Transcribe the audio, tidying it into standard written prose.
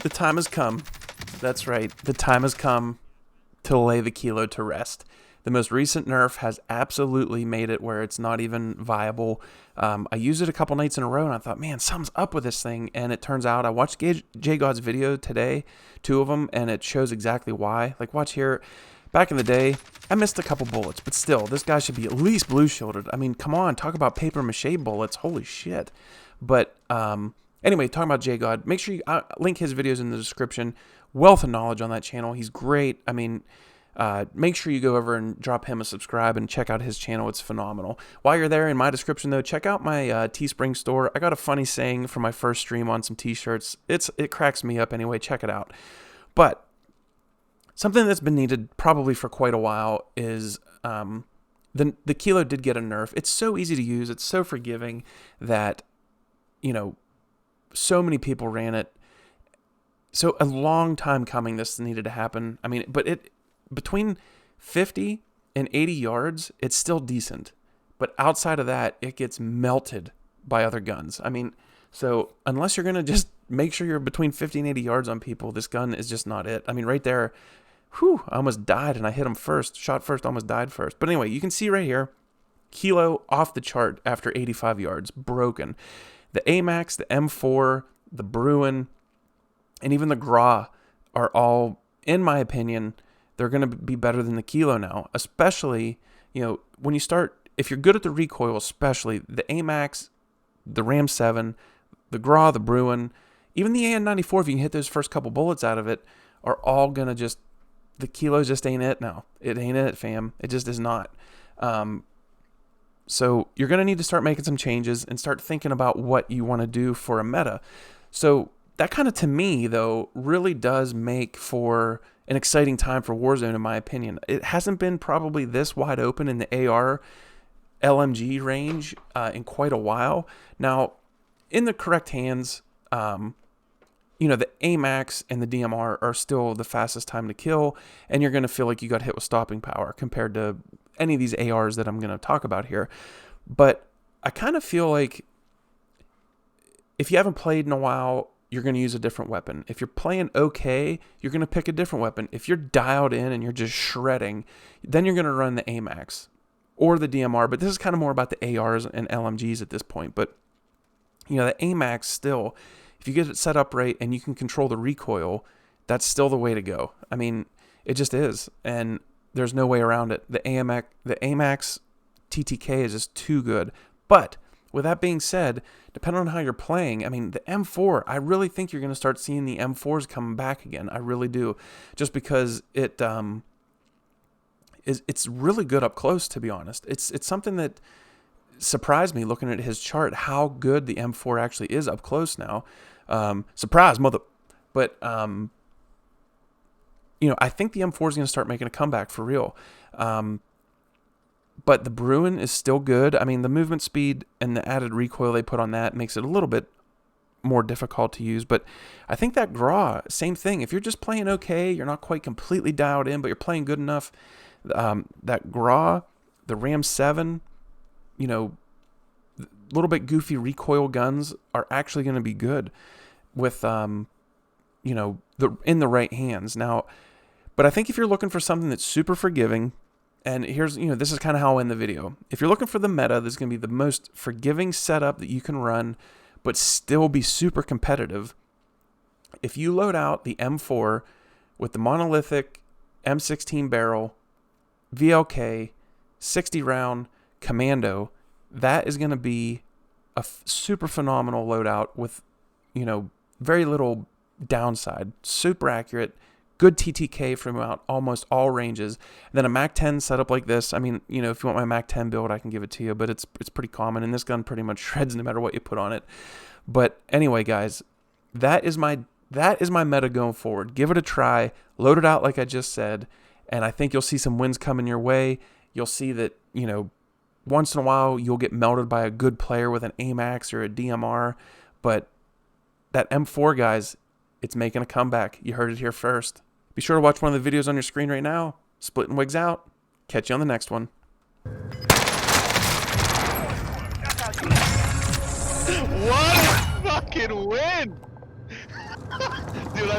The time has come. That's right. The time has come to lay the kilo to rest. The most recent nerf has absolutely made it where it's not even viable. I used it a couple nights in a row and I thought, man, something's up with this thing. And it turns out I watched JGOD's video today, 2 of them, and it shows exactly why. Like, watch here. Back in the day, I missed a couple bullets, but still, this guy should be at least blue shielded. I mean, come on, talk about paper mache bullets. Holy shit. But anyway, talking about JGOD, make sure you link his videos in the description. Wealth of knowledge on that channel. He's great. I mean, make sure you go over and drop him a subscribe and check out his channel. It's phenomenal. While you're there, in my description though, check out my Teespring store. I got a funny saying for my first stream on some t-shirts. It cracks me up anyway. Check it out. But something that's been needed probably for quite a while is the kilo did get a nerf. It's so easy to use. It's so forgiving that, you know, so many people ran it. So a long time coming, this needed to happen. I mean, but between 50 and 80 yards, it's still decent. But outside of that, it gets melted by other guns. I mean, so unless you're going to just make sure you're between 50 and 80 yards on people, this gun is just not it. I mean, right there, whew, I almost died and I hit him first. Shot first, almost died first. But anyway, you can see right here, kilo off the chart after 85 yards, broken. The AMAX, the M4, the Bruin, and even the GRA are all, in my opinion, they're going to be better than the kilo now. Especially, you know, when you start, if you're good at the recoil, especially the AMAX, the Ram 7, the GRA, the Bruin, even the AN94, if you can hit those first couple bullets out of it, are all going to just, the kilo just ain't it now. It ain't it, fam. It just is not. So you're going to need to start making some changes and start thinking about what you want to do for a meta. So that kind of, to me, though, really does make for an exciting time for Warzone, in my opinion. It hasn't been probably this wide open in the AR LMG range in quite a while. Now, in the correct hands, you know, the AMAX and the DMR are still the fastest time to kill, and you're going to feel like you got hit with stopping power compared to any of these ARs that I'm going to talk about here. But I kind of feel like if you haven't played in a while, you're going to use a different weapon. If you're playing okay, you're going to pick a different weapon. If you're dialed in and you're just shredding, then you're going to run the AMAX or the DMR. But this is kind of more about the ARs and LMGs at this point. But, you know, the AMAX still, if you get it set up right and you can control the recoil, that's still the way to go. I mean, it just is. And there's no way around it. The AMAX TTK is just too good. But with that being said, depending on how you're playing, I mean, the M4, I really think you're going to start seeing the M4s coming back again. I really do. Just because it's really good up close, to be honest. It's something that surprised me looking at his chart, how good the M4 actually is up close now. Surprise, mother. But, you know, I think the M4 is going to start making a comeback for real. But the Bruin is still good. I mean, the movement speed and the added recoil they put on that makes it a little bit more difficult to use. But I think that GRA, same thing. If you're just playing okay, you're not quite completely dialed in, but you're playing good enough, that GRA, the Ram 7, you know, a little bit goofy recoil guns are actually going to be good with, you know, in the right hands. Now, but I think if you're looking for something that's super forgiving, and here's, you know, this is kind of how I'll end the video. If you're looking for the meta, this is going to be the most forgiving setup that you can run, but still be super competitive. If you load out the M4 with the monolithic M16 barrel, VLK, 60 round, commando, that is going to be a super phenomenal loadout with, you know, very little downside, super accurate, good TTK from out almost all ranges. And then a Mac 10 setup like this. I mean, you know, if you want my Mac 10 build, I can give it to you, but it's pretty common, and this gun pretty much shreds no matter what you put on it. But anyway, guys, that is my meta going forward. Give it a try, load it out like I just said, and I think you'll see some wins coming your way. You'll see that, you know, once in a while you'll get melted by a good player with an AMAX or a DMR, but that M4, guys, it's making a comeback. You heard it here first. Be sure to watch one of the videos on your screen right now. Splitting wigs out. Catch you on the next one. What a fucking win! Dude, I